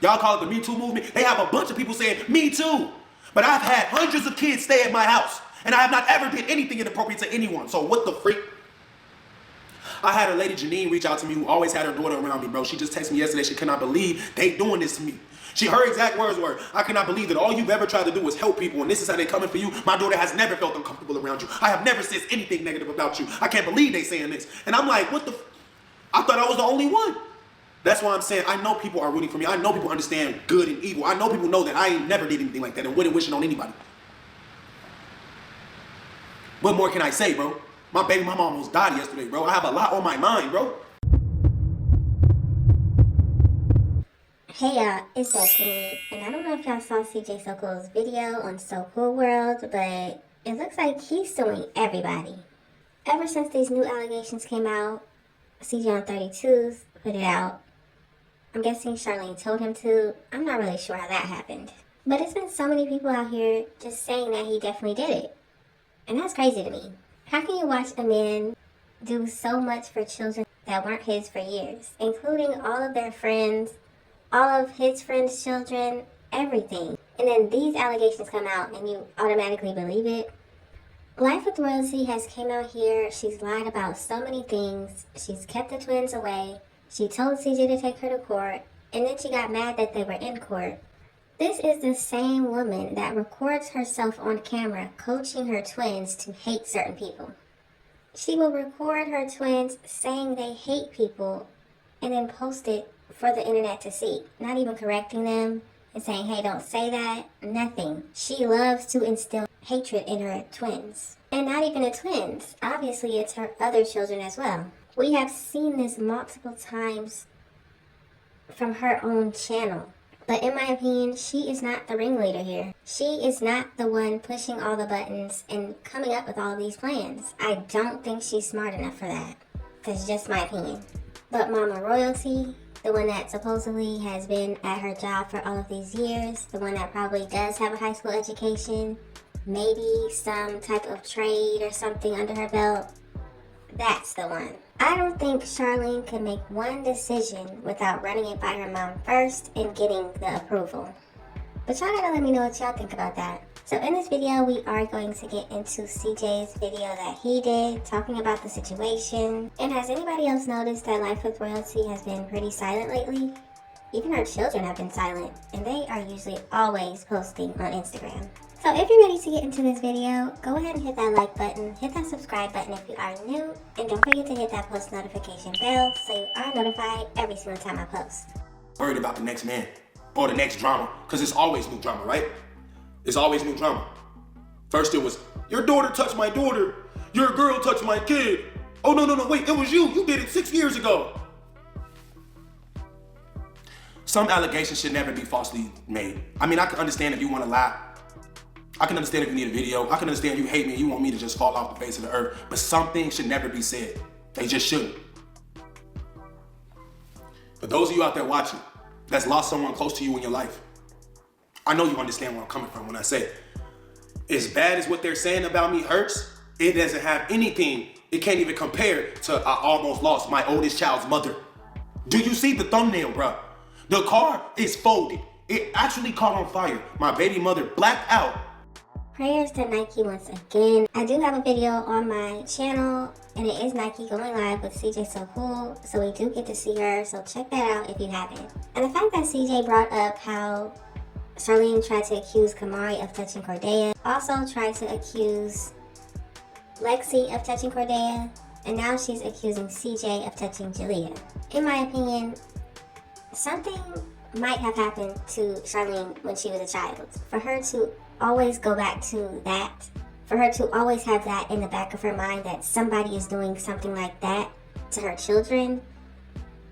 Y'all call it the Me Too movement. They have a bunch of people saying Me Too. But I've had hundreds of kids stay at my house, and I have not ever did anything inappropriate to anyone. So what the freak? I had a lady, Janine, reach out to me who always had her daughter around me, bro. She just texted me yesterday. She cannot believe they doing this to me. Her exact words were, I cannot believe that all you've ever tried to do is help people, and this is how they coming for you. My daughter has never felt uncomfortable around you. I have never said anything negative about you. I can't believe they saying this. And I'm like, what the I thought I was the only one. That's why I'm saying I know people are rooting for me. I know people understand good and evil. I know people know that I ain't never did anything like that and wouldn't wish it on anybody. What more can I say, bro? My baby mama almost died yesterday, bro. I have a lot on my mind, bro. Hey y'all, it's Destiny, and I don't know if y'all saw CJ So Cool's video on So Cool World, but it looks like he's suing everybody. Ever since these new allegations came out, CJ on 32's put it out. I'm guessing Charlene told him to. I'm not really sure how that happened. But it's been so many people out here just saying that he definitely did it. And that's crazy to me. How can you watch a man do so much for children that weren't his for years, including all of their friends, all of his friends' children, everything. And then these allegations come out and you automatically believe it. Life with Royalty has came out here. She's lied about so many things. She's kept the twins away. She told CJ to take her to court. And then she got mad that they were in court. This is the same woman that records herself on camera coaching her twins to hate certain people. She will record her twins saying they hate people and then post it for the internet to see, not even correcting them and saying, hey, don't say that, nothing. She loves to instill hatred in her twins. And not even the twins. Obviously, it's her other children as well. We have seen this multiple times from her own channel. But in my opinion, she is not the ringleader here. She is not the one pushing all the buttons and coming up with all of these plans. I don't think she's smart enough for that. That's just my opinion. But Mama Royalty, the one that supposedly has been at her job for all of these years, the one that probably does have a high school education, maybe some type of trade or something under her belt, that's the one. I don't think Charlene could make one decision without running it by her mom first and getting the approval. But y'all gotta let me know what y'all think about that. So in this video, we are going to get into CJ's video that he did, talking about the situation. And has anybody else noticed that Life with Royalty has been pretty silent lately? Even her children have been silent, and they are usually always posting on Instagram. So if you're ready to get into this video, go ahead and hit that like button, hit that subscribe button if you are new, and don't forget to hit that post notification bell so you are notified every single time I post. Worried about the next man or the next drama, because it's always new drama, right? It's always new drama. First it was, your daughter touched my daughter. Your girl touched my kid. Oh, no, wait, it was you. You did it 6 years ago. Some allegations should never be falsely made. I mean, I can understand if you want to lie. I can understand if you need a video. I can understand you hate me and you want me to just fall off the face of the earth. But some things should never be said. They just shouldn't. For those of you out there watching that's lost someone close to you in your life, I know you understand where I'm coming from when I say, as bad as what they're saying about me hurts, it doesn't have anything, it can't even compare to I almost lost my oldest child's mother. Do you see the thumbnail, bro? The car is folded. It actually caught on fire. My baby mother blacked out. Prayers to Nike once again. I do have a video on my channel, and it is Nike going live with CJ So Cool, so we do get to see her, so check that out if you haven't. And the fact that CJ brought up how Charlene tried to accuse Kamari of touching Cordeya, also tried to accuse Lexi of touching Cordeya, and now she's accusing CJ of touching Jalea. In my opinion, something might have happened to Charlene when she was a child. For her to always go back to that, for her to always have that in the back of her mind that somebody is doing something like that to her children,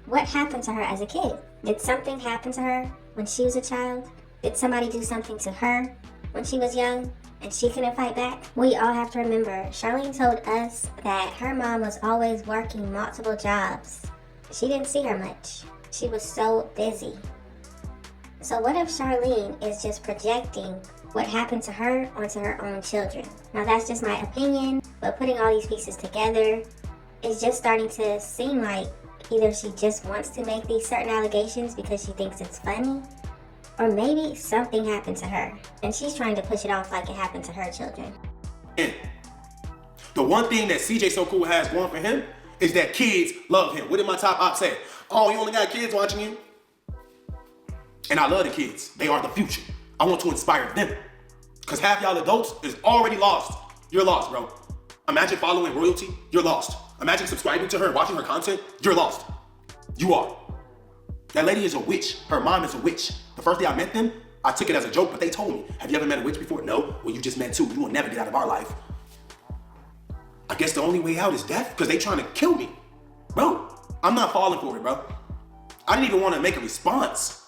what happened to her as a kid? Did something happen to her when she was a child? Did somebody do something to her when she was young and she couldn't fight back? We all have to remember, Charlene told us that her mom was always working multiple jobs. She didn't see her much. She was so busy. So what if Charlene is just projecting what happened to her onto her own children? Now that's just my opinion, but putting all these pieces together is just starting to seem like either she just wants to make these certain allegations because she thinks it's funny, or maybe something happened to her and she's trying to push it off like it happened to her children. And the one thing that CJ So Cool has going for him is that kids love him. What did my top op say? Oh, you only got kids watching you? And I love the kids. They are the future. I want to inspire them. Because half y'all adults is already lost. You're lost, bro. Imagine following royalty. You're lost. Imagine subscribing to her and watching her content. You're lost. You are. That lady is a witch. Her mom is a witch. The first day I met them, I took it as a joke, but they told me, have you ever met a witch before? No. Well, you just met two. You will never get out of our life. I guess the only way out is death because they trying to kill me. Bro, I'm not falling for it, bro. I didn't even want to make a response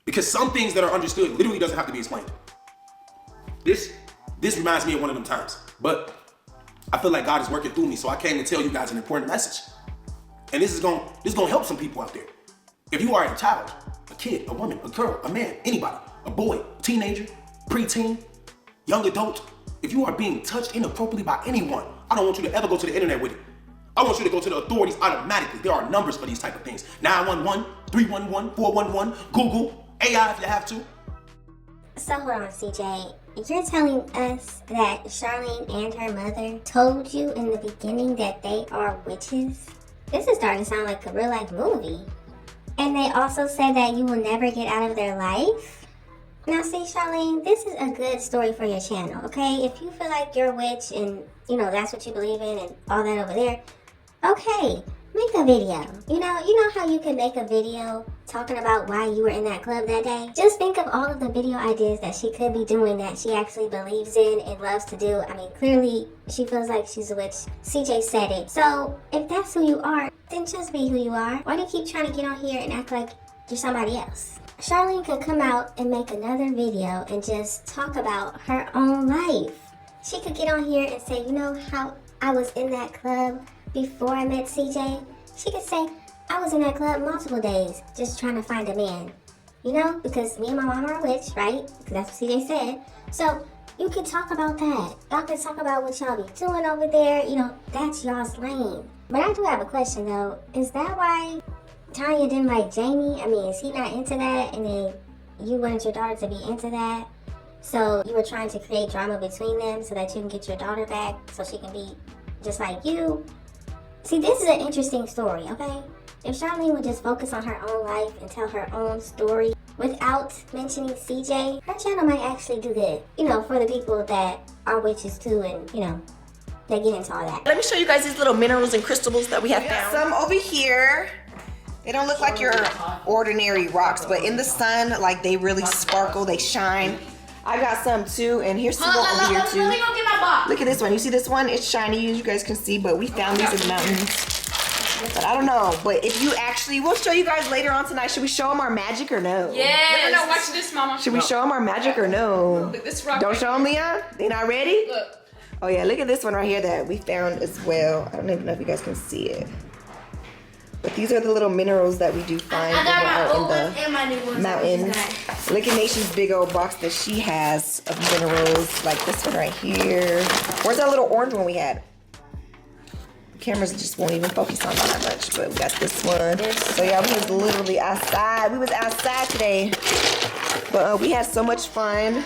because some things that are understood literally doesn't have to be explained. This reminds me of one of them times, but I feel like God is working through me, so I came to tell you guys an important message. And this is gonna help some people out there. If you are a child, a kid, a woman, a girl, a man, anybody, a boy, a teenager, preteen, young adult, if you are being touched inappropriately by anyone, I don't want you to ever go to the internet with it. I want you to go to the authorities automatically. There are numbers for these type of things. 911, 311, 411, Google, AI if you have to. So hold on, CJ. You're telling us that Charlene and her mother told you in the beginning that they are witches? This is starting to sound like a real life movie. And they also said that you will never get out of their life? Now see, Charlene, this is a good story for your channel, okay? If you feel like you're a witch and, that's what you believe in and all that over there, okay, make a video. You know how you can make a video talking about why you were in that club that day? Just think of all of the video ideas that she could be doing that she actually believes in and loves to do. I mean, clearly she feels like she's a witch. CJ said it. So if that's who you are, then just be who you are. Why do you keep trying to get on here and act like you're somebody else? Charlene could come out and make another video and just talk about her own life. She could get on here and say, you know how I was in that club before I met CJ? She could say, I was in that club multiple days just trying to find a man. Because me and my mom are a witch, right? Because that's what CJ said. So you can talk about that. Y'all can talk about what y'all be doing over there. That's y'all's lane. But I do have a question though. Is that why Tanya didn't like Jamie? I mean, is he not into that? And then you wanted your daughter to be into that? So you were trying to create drama between them so that you can get your daughter back so she can be just like you? See, this is an interesting story, okay? If Charlene would just focus on her own life and tell her own story without mentioning CJ, her channel might actually do good. For the people that are witches too and, they get into all that. Let me show you guys these little minerals and crystals that we have found. Some over here. They don't look like your ordinary rocks, but in the sun, like they really sparkle, they shine. I got some too, and here's some more over here too. Look at this one. You see this one? It's shiny, as you guys can see, but we found these in the mountains. But I don't know. But if you actually, we'll show you guys later on tonight. Should we show them our magic or no? Yes. No, watch this, Mama. Should we show them our magic or no? Look, this rock Don't right show them, Leon? They not ready? Look. Oh yeah, look at this one right here that we found as well. I don't even know if you guys can see it. But these are the little minerals that we do find when we're out in the mountains. Look at Nation's big old box that she has of minerals, like this one right here. Where's that little orange one we had? The cameras just won't even focus on that much, but we got this one. So yeah, we was literally outside. We was outside today, but we had so much fun.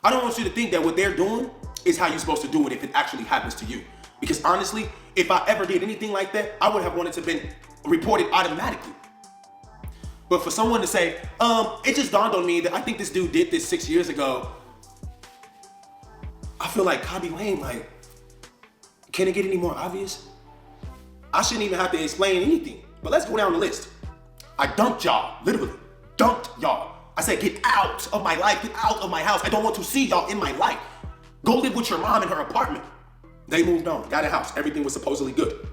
I don't want you to think that what they're doing is how you're supposed to do it if it actually happens to you. Because honestly, if I ever did anything like that, I would have wanted to been reported automatically. But for someone to say, it just dawned on me that I think this dude did this 6 years ago. I feel like Kabi Lane, like, can it get any more obvious? I shouldn't even have to explain anything. But let's go down the list. I dumped y'all, literally, dumped y'all. I said, get out of my life, get out of my house. I don't want to see y'all in my life. Go live with your mom in her apartment. They moved on, got a house, everything was supposedly good.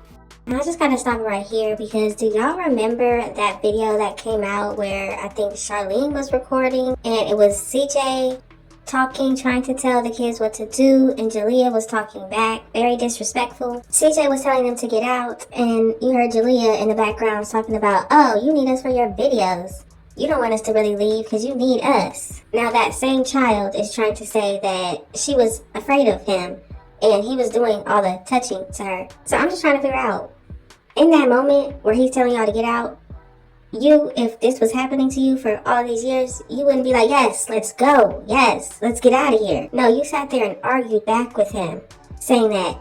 And I just gotta stop right here because do y'all remember that video that came out where I think Charlene was recording and it was CJ talking, trying to tell the kids what to do, and Jalea was talking back, very disrespectful. CJ was telling them to get out, and you heard Jalea in the background talking about, oh, you need us for your videos. You don't want us to really leave because you need us. Now that same child is trying to say that she was afraid of him and he was doing all the touching to her. So I'm just trying to figure out, in that moment where he's telling y'all to get out, you, if this was happening to you for all these years, you wouldn't be like, yes, let's go. Yes, let's get out of here. No, you sat there and argued back with him, saying that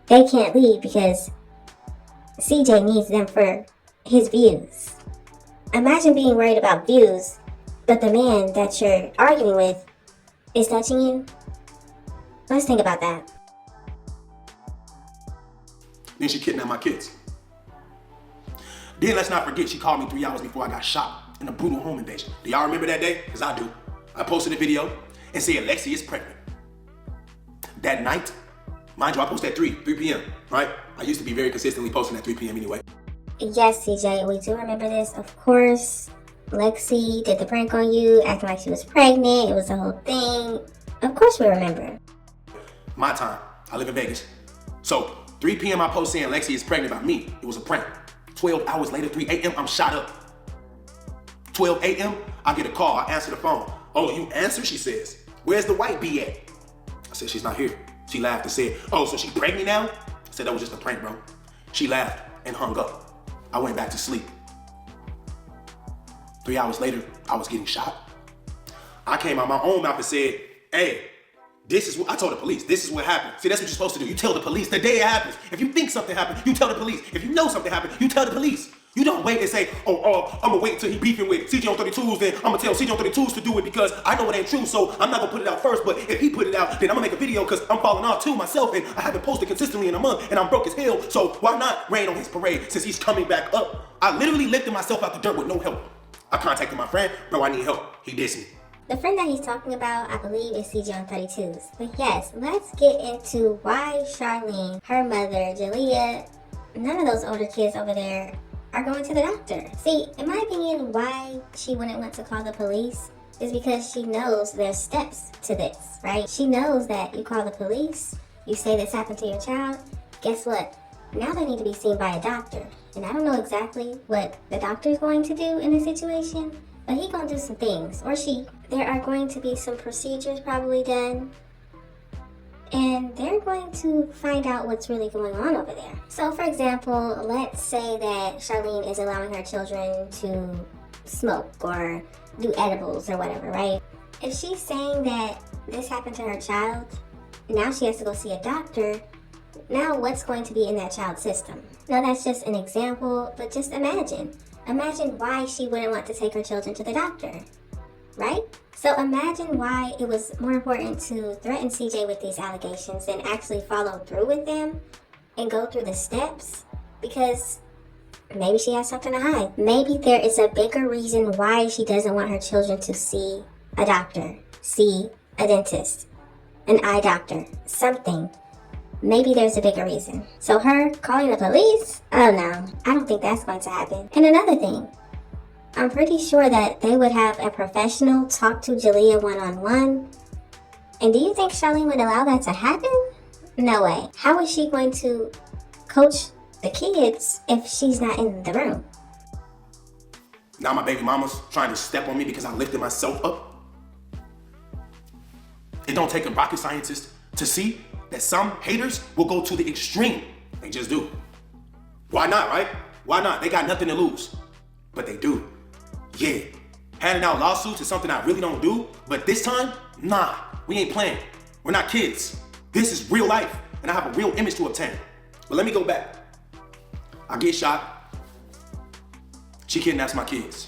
they can't leave because CJ needs them for his views. Imagine being worried about views, but the man that you're arguing with is touching you. Let's think about that. Then she kidnapped my kids. Then let's not forget, she called me 3 hours before I got shot in a brutal home invasion. Do y'all remember that day? Because I do. I posted a video and said Lexi is pregnant. That night, mind you, I posted at 3 p.m., right? I used to be very consistently posting at 3 p.m. anyway. Yes, CJ, we do remember this. Of course, Lexi did the prank on you, acting like she was pregnant. It was the whole thing. Of course we remember. My time. I live in Vegas. So, 3 p.m. I post saying Lexi is pregnant by me. It was a prank. 12 hours later, 3 a.m., I'm shot up. 12 a.m., I get a call. I answer the phone. Oh, you answer? She says. Where's the white bee at? I said, she's not here. She laughed and said, oh, so she pregnant now? I said, that was just a prank, bro. She laughed and hung up. I went back to sleep. 3 hours later, I was getting shot. I came out my own mouth and said, hey, this is what I told the police. This is what happened. See, that's what you're supposed to do. You tell the police the day it happens. If you think something happened, you tell the police. If you know something happened, you tell the police. You don't wait and say, I'm gonna wait until he beefing with CJ on 32s, then I'm gonna tell CJ on 32s to do it because I know it ain't true, so I'm not gonna put it out first. But if he put it out, then I'm gonna make a video because I'm falling off too myself and I haven't posted consistently in a month and I'm broke as hell. So why not rain on his parade since he's coming back up? I literally lifted myself out the dirt with no help. I contacted my friend, bro, I need help. He dissed me. The friend that he's talking about, I believe, is CJ on 32s. But yes, let's get into why Charlene, her mother, Jalea, none of those older kids over there are going to the doctor. See, in my opinion, why she wouldn't want to call the police is because she knows there's steps to this, right? She knows that you call the police, you say this happened to your child, guess what? Now they need to be seen by a doctor. And I don't know exactly what the doctor is going to do in this situation, but he gonna do some things, or she. There are going to be some procedures probably done, and they're going to find out what's really going on over there. So for example, let's say that Charlene is allowing her children to smoke or do edibles or whatever, right? If she's saying that this happened to her child, now she has to go see a doctor. Now what's going to be in that child's system? Now that's just an example, but just imagine. Imagine why she wouldn't want to take her children to the doctor, right? So imagine why it was more important to threaten CJ with these allegations than actually follow through with them and go through the steps, because maybe she has something to hide. Maybe there is a bigger reason why she doesn't want her children to see a doctor, see a dentist, an eye doctor, something. Maybe there's a bigger reason. So her calling the police? Oh no, I don't think that's going to happen. And another thing, I'm pretty sure that they would have a professional talk to Jalea one-on-one. And do you think Charlene would allow that to happen? No way. How is she going to coach the kids if she's not in the room? Now my baby mama's trying to step on me because I lifted myself up. It don't take a rocket scientist to see that some haters will go to the extreme. They just do. Why not, right? Why not? They got nothing to lose. But they do. Yeah. Handing out lawsuits is something I really don't do. But this time, nah. We ain't playing. We're not kids. This is real life. And I have a real image to obtain. But let me go back. I get shot. She kidnaps my kids.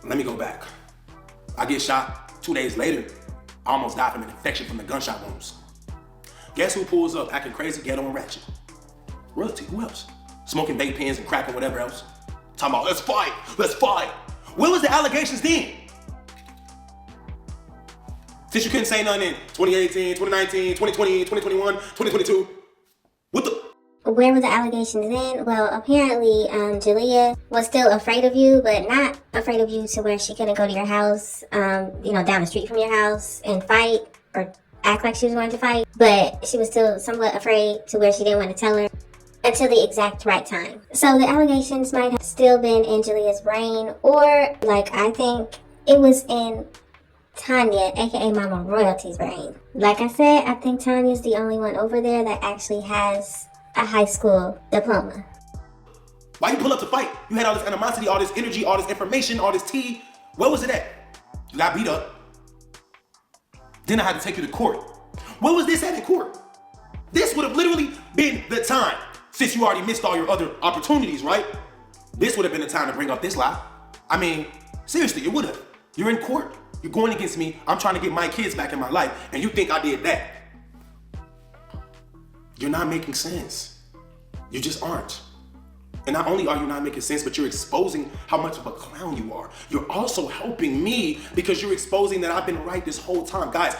Let me go back. I get shot. 2 days later, I almost died from an infection from the gunshot wounds. Guess who pulls up acting crazy, ghetto and ratchet? Royalty, who else? Smoking vape pens and crack and whatever else. Talking about, let's fight, let's fight. Where was the allegations then? Since you couldn't say nothing in 2018, 2019, 2020, 2021, 2022. What the? Where were the allegations then? Well, apparently, Jalea was still afraid of you, but not afraid of you to where she couldn't go to your house, down the street from your house and fight or act like she was going to fight. But she was still somewhat afraid to where she didn't want to tell her until the exact right time. So the allegations might have still been in Jalea's brain, or like I think it was in Tanya, aka Mama Royalty's brain. Like I said, I think Tanya's the only one over there that actually has a high school diploma. Why you pull up to fight? You had all this animosity, all this energy, all this information, all this tea. Where was it at? You got beat up. Then I had to take you to court. Where was this at court? This would have literally been the time, since you already missed all your other opportunities, right? This would have been the time to bring up this lie. I mean, seriously, it would have. You're in court. You're going against me. I'm trying to get my kids back in my life, and you think I did that. You're not making sense. You just aren't. And not only are you not making sense, but you're exposing how much of a clown you are. You're also helping me because you're exposing that I've been right this whole time. Guys,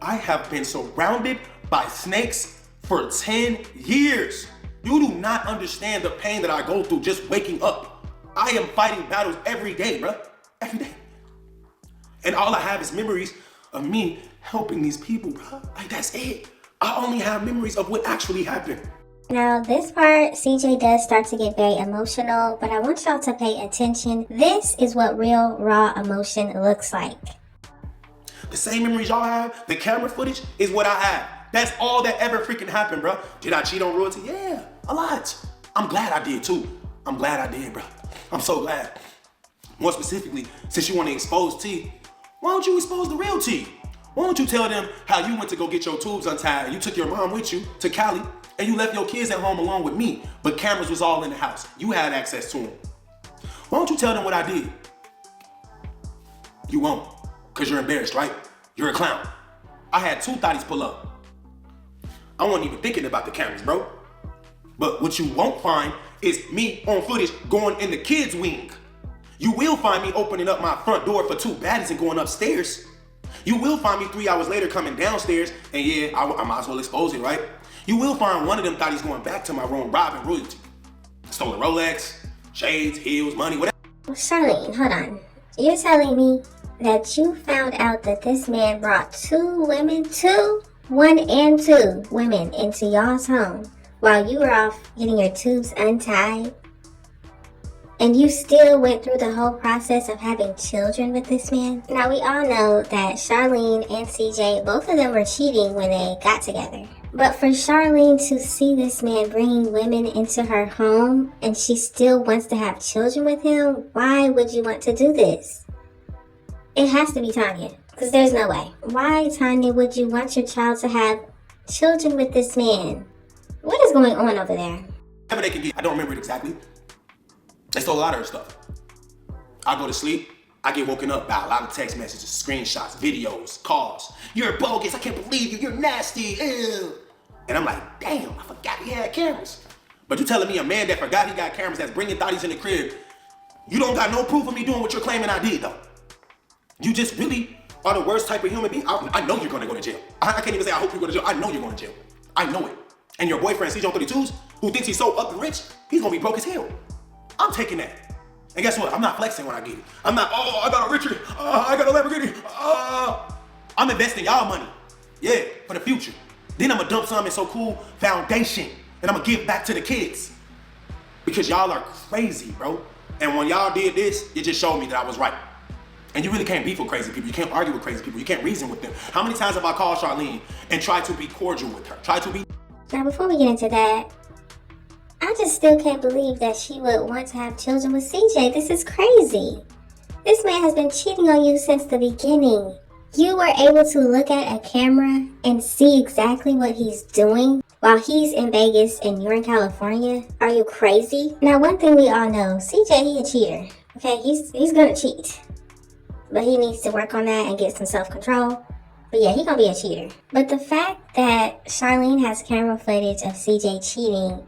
I have been surrounded by snakes for 10 years. You do not understand the pain that I go through just waking up. I am fighting battles every day, bro. Every day. And all I have is memories of me helping these people, bro. Like, that's it. I only have memories of what actually happened. Now, this part, CJ does start to get very emotional, but I want y'all to pay attention. This is what real, raw emotion looks like. The same memories y'all have, the camera footage is what I have. That's all that ever freaking happened, bro. Did I cheat on royalty? Yeah, a lot. I'm glad I did too. I'm glad I did, bro. I'm so glad. More specifically, since you want to expose T, why don't you expose the real T? Why don't you tell them how you went to go get your tubes untied and you took your mom with you to Cali and you left your kids at home along with me, but cameras was all in the house. You had access to them. Why don't you tell them what I did? You won't, because you're embarrassed, right? You're a clown. I had 2 thotties pull up. I wasn't even thinking about the cameras, bro. But what you won't find is me on footage going in the kids' wing. You will find me opening up my front door for 2 baddies and going upstairs. You will find me 3 hours later coming downstairs, and yeah, I might as well expose it, right? You will find one of them thotties going back to my room robbing royalty. Stolen Rolex, shades, heels, money, whatever. Charlene, hold on. You're telling me that you found out that this man brought 2 women, 1 and 2 women into y'all's home while you were off getting your tubes untied? And you still went through the whole process of having children with this man? Now, we all know that Charlene and CJ, both of them were cheating when they got together. But for Charlene to see this man bringing women into her home and she still wants to have children with him, why would you want to do this? It has to be Tanya, because there's no way. Why, Tanya, would you want your child to have children with this man? What is going on over there? Whatever they can get, I don't remember it exactly. They stole a lot of her stuff. I go to sleep, I get woken up by a lot of text messages, screenshots, videos, calls. You're bogus, I can't believe you, you're nasty, ew. And I'm like, damn, I forgot he had cameras. But you telling me a man that forgot he got cameras that's bringing thotties in the crib, you don't got no proof of me doing what you're claiming I did though. You just really are the worst type of human being. I know you're gonna go to jail. I can't even say I hope you go to jail. I know you're going to jail. I know it. And your boyfriend, CJ on 32s, who thinks he's so up and rich, he's gonna be broke as hell. I'm taking that. And guess what? I'm not flexing when I get it. I'm not, oh, I got a Richard, I got a Lamborghini. I'm investing y'all money. Yeah, for the future. Then I'm gonna dump some in So Cool Foundation. And I'm gonna give back to the kids. Because y'all are crazy, bro. And when y'all did this, it just showed me that I was right. And you really can't beef with crazy people. You can't argue with crazy people. You can't reason with them. How many times have I called Charlene and tried to be cordial with her? Now, before we get into that, I just still can't believe that she would want to have children with CJ. This is crazy. This man has been cheating on you since the beginning. You were able to look at a camera and see exactly what he's doing while he's in Vegas and you're in California. Are you crazy? Now, one thing we all know, CJ, he a cheater. Okay, he's gonna cheat. But he needs to work on that and get some self-control. But yeah, he gonna be a cheater. But the fact that Charlene has camera footage of CJ cheating,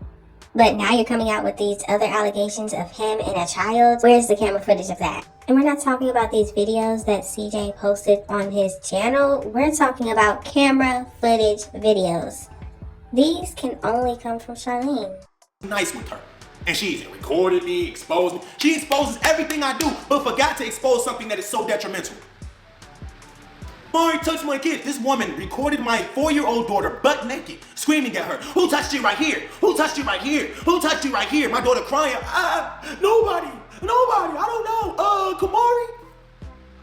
but now you're coming out with these other allegations of him and a child, where's the camera footage of that? And we're not talking about these videos that CJ posted on his channel. We're talking about camera footage videos. These can only come from Charlene. Nice with her. And she even recorded me, exposed me. She exposes everything I do, but forgot to expose something that is so detrimental. Mari touched my kid. This woman recorded my 4-year-old daughter butt naked, screaming at her. Who touched you right here? Who touched you right here? Who touched you right here? My daughter crying. Nobody. I don't know. Kamari.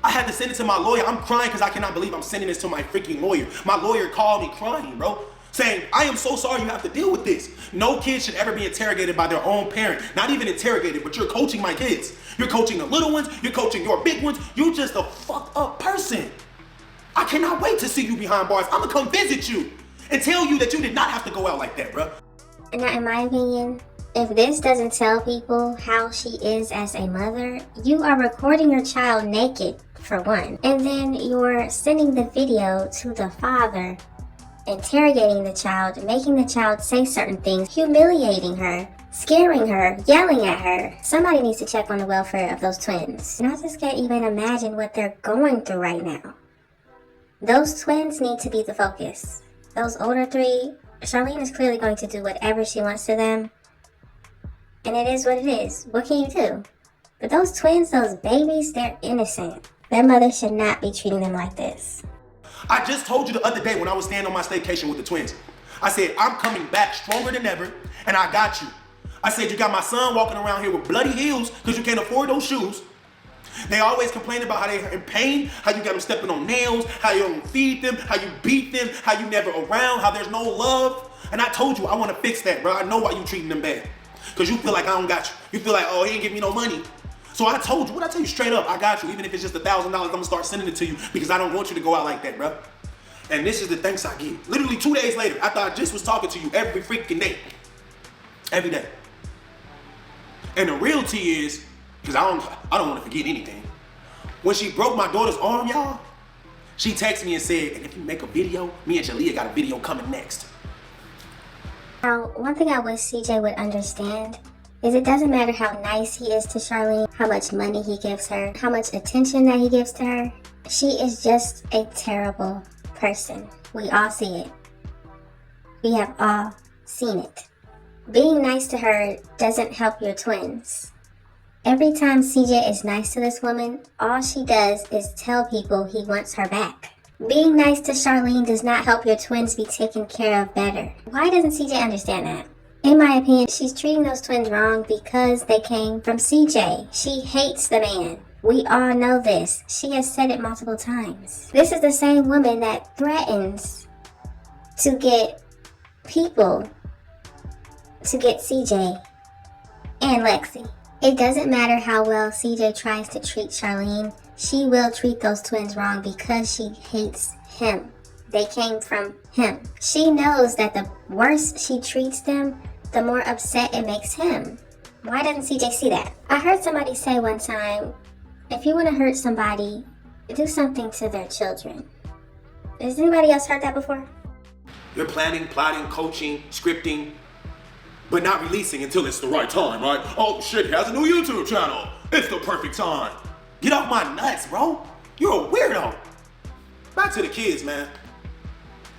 I had to send it to my lawyer. I'm crying because I cannot believe I'm sending this to my freaking lawyer. My lawyer called me crying, bro. saying, I am so sorry you have to deal with this. No kid should ever be interrogated by their own parent. Not even interrogated, but you're coaching my kids. You're coaching the little ones. You're coaching your big ones. You're just a fucked up person. I cannot wait to see you behind bars. I'm gonna come visit you and tell you that you did not have to go out like that, bro. Now, in my opinion, if this doesn't tell people how she is as a mother, you are recording your child naked, for one. And then you're sending the video to the father, interrogating the child, making the child say certain things, humiliating her, scaring her, yelling at her. Somebody needs to check on the welfare of those twins. And I just can't even imagine what they're going through right now. Those twins need to be the focus. Those older three, Charlene is clearly going to do whatever she wants to them. And it is what it is. What can you do? But those twins, those babies, they're innocent. Their mother should not be treating them like this. I just told you the other day when I was staying on my staycation with the twins. I said, I'm coming back stronger than ever, and I got you. I said, you got my son walking around here with bloody heels because you can't afford those shoes. They always complain about how they're in pain, how you got them stepping on nails, how you don't feed them, how you beat them, how you never around, how there's no love. And I told you, I want to fix that, bro. I know why you treating them bad. Because you feel like I don't got you. You feel like, oh, he ain't give me no money. So I told you, what I tell you straight up, I got you. Even if it's just $1,000, I'm going to start sending it to you because I don't want you to go out like that, bro. And this is the thanks I get. Literally 2 days later, after I just was talking to you every freaking day. Every day. And the real tea is, because I don't want to forget anything. When she broke my daughter's arm, y'all, she texted me and said, and if you make a video, me and Jalea got a video coming next. Now, one thing I wish CJ would understand is it doesn't matter how nice he is to Charlene, how much money he gives her, how much attention that he gives to her. She is just a terrible person. We all see it. We have all seen it. Being nice to her doesn't help your twins. Every time CJ is nice to this woman, all she does is tell people he wants her back. Being nice to Charlene does not help your twins be taken care of better. Why doesn't CJ understand that? In my opinion, she's treating those twins wrong because they came from CJ. She hates the man. We all know this. She has said it multiple times. This is the same woman that threatens to get people to get CJ and Lexi. It doesn't matter how well CJ tries to treat Charlene. She will treat those twins wrong because she hates him. They came from him. She knows that the worse she treats them, the more upset it makes him. Why doesn't CJ see that? I heard somebody say one time, if you want to hurt somebody, do something to their children. Has anybody else heard that before? You're planning, plotting, coaching, scripting, but not releasing until it's the right time, right? Oh shit, he has a new YouTube channel. It's the perfect time. Get off my nuts, bro. You're a weirdo. Back to the kids, man.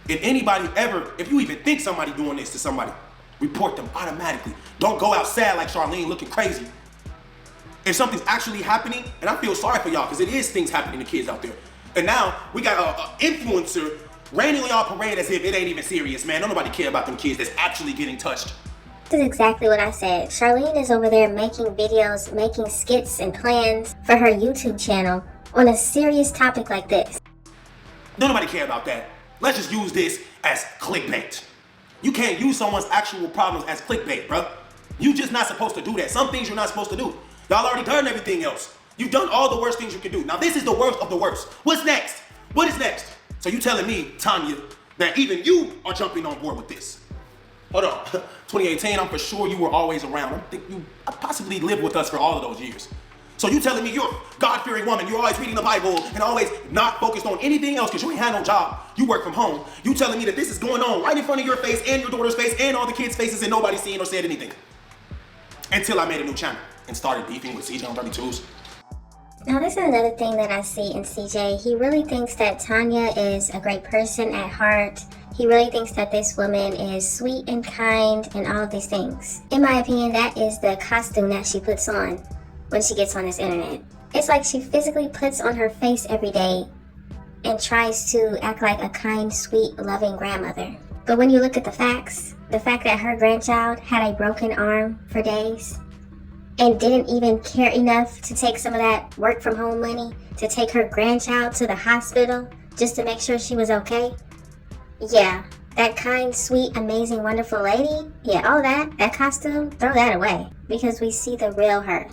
If you even think somebody doing this to somebody, report them automatically. Don't go out sad like Charlene looking crazy. If something's actually happening, and I feel sorry for y'all because it is things happening to kids out there. And now we got an influencer raining on y'all parade as if it ain't even serious, man. Don't nobody care about them kids that's actually getting touched. This is exactly what I said. Charlene is over there making videos, making skits and plans for her YouTube channel on a serious topic like this. Don't nobody care about that. Let's just use this as clickbait. You can't use someone's actual problems as clickbait, bro. You just not supposed to do that. Some things you're not supposed to do. Y'all already done everything else. You've done all the worst things you can do. Now this is the worst of the worst. What's next? What is next? So you telling me, Tanya, that even you are jumping on board with this? Hold on, 2018, I'm for sure you were always around. I think you possibly lived with us for all of those years. So you telling me you're a God-fearing woman, you're always reading the Bible and always not focused on anything else because you ain't had no job, you work from home. You telling me that this is going on right in front of your face and your daughter's face and all the kids' faces and nobody's seen or said anything. Until I made a new channel and started beefing with CJ on 32s. Now this is another thing that I see in CJ. He really thinks that Tanya is a great person at heart. He really thinks that this woman is sweet and kind and all of these things. In my opinion, that is the costume that she puts on when she gets on this internet. It's like she physically puts on her face every day and tries to act like a kind, sweet, loving grandmother. But when you look at the facts, the fact that her grandchild had a broken arm for days and didn't even care enough to take some of that work from home money to take her grandchild to the hospital just to make sure she was okay. Yeah, That kind, sweet, amazing, wonderful lady, yeah, all that costume, throw that away. Because we see the real her.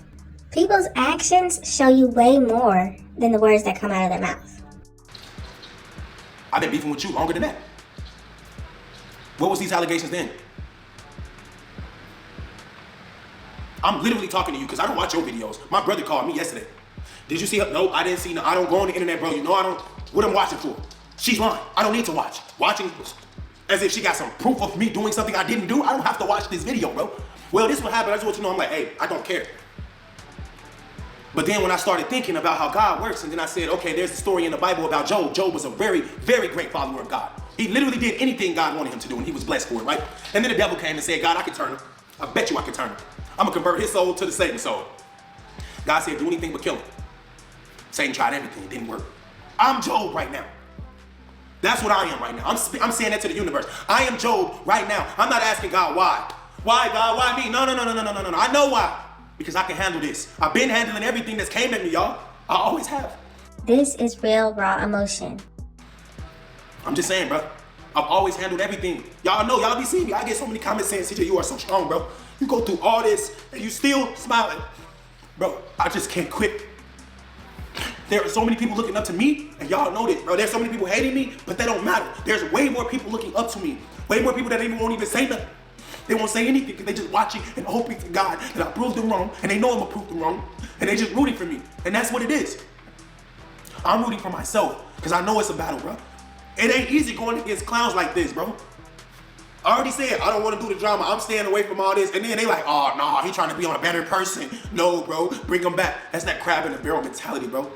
People's actions show you way more than the words that come out of their mouth. I've been beefing with you longer than that. What was these allegations then? I'm literally talking to you because I don't watch your videos. My brother called me yesterday. Did you see her? No, I didn't see no. I don't go on the internet, bro. You know I don't. What I'm watching for? She's lying. I don't need to watch. Watching as if she got some proof of me doing something I didn't do. I don't have to watch this video, bro. Well, this is what happened. I just want you to know. I'm like, hey, I don't care. But then when I started thinking about how God works, and then I said, okay, there's a story in the Bible about Job. Job was a very, very great follower of God. He literally did anything God wanted him to do, and he was blessed for it, right? And then the devil came and said, God, I can turn him. I bet you I can turn him. I'm going to convert his soul to the Satan soul. God said, do anything but kill him. Satan tried everything. It didn't work. I'm Job right now. That's what I am right now. I'm saying that to the universe. I am Job right now. I'm not asking God why. Why, God? Why me? No. I know why. Because I can handle this. I've been handling everything that's came at me, y'all. I always have. This is real, raw emotion. I'm just saying, bro. I've always handled everything. Y'all know, y'all be seeing me. I get so many comments saying, CJ, you are so strong, bro. You go through all this and you still smiling. Bro, I just can't quit. There are so many people looking up to me, and y'all know this, bro. There's so many people hating me, but that don't matter. There's way more people looking up to me. Way more people that won't even say nothing. They won't say anything because they just watching and hoping to God that I proved them wrong, and they know I'm gonna prove them wrong, and they just rooting for me. And that's what it is. I'm rooting for myself because I know it's a battle, bro. It ain't easy going against clowns like this, bro. I already said I don't want to do the drama. I'm staying away from all this. And then they like, oh, nah, he trying to be on a better person. No, bro, bring him back. That's that crab in the barrel mentality, bro.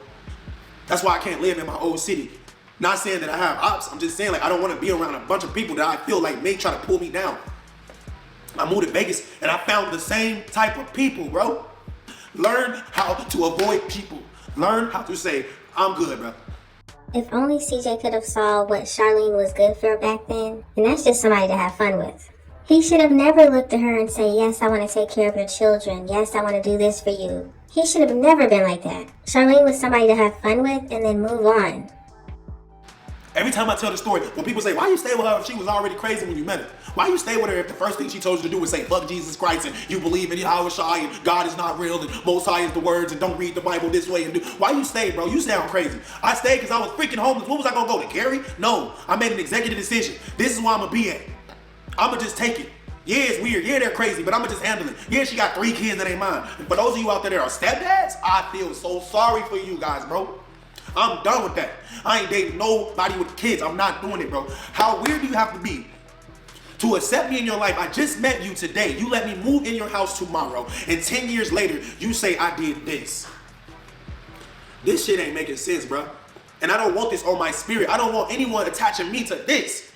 That's why I can't live in my old city. Not saying that I have ops. I'm just saying like I don't want to be around a bunch of people that I feel like may try to pull me down. I moved to Vegas and I found the same type of people, bro. Learn how to avoid people. Learn how to say, I'm good, bro. If only CJ could have saw what Charlene was good for back then, and that's just somebody to have fun with. He should have never looked at her and say, yes, I want to take care of your children. Yes, I want to do this for you. He should have never been like that. Charlene was somebody to have fun with and then move on. Every time I tell the story, when people say, why you stay with her if she was already crazy when you met her? Why you stay with her if the first thing she told you to do was say, fuck Jesus Christ, and you believe in Yahweh Shai, and God is not real, and Most High is the words, and don't read the Bible this way, and do. Why you stay, bro? You sound crazy. I stayed because I was freaking homeless. What was I going to go to, Gary? No, I made an executive decision. This is where I'm going to be at. I'm going to just take it. Yeah, it's weird. Yeah, they're crazy, but I'm going to just handle it. Yeah, she got 3 kids that ain't mine. For those of you out there that are stepdads, I feel so sorry for you guys, bro. I'm done with that. I ain't dating nobody with kids. I'm not doing it, bro. How weird do you have to be to accept me in your life? I just met you today. You let me move in your house tomorrow. And 10 years later, you say I did this. This shit ain't making sense, bro. And I don't want this on my spirit. I don't want anyone attaching me to this.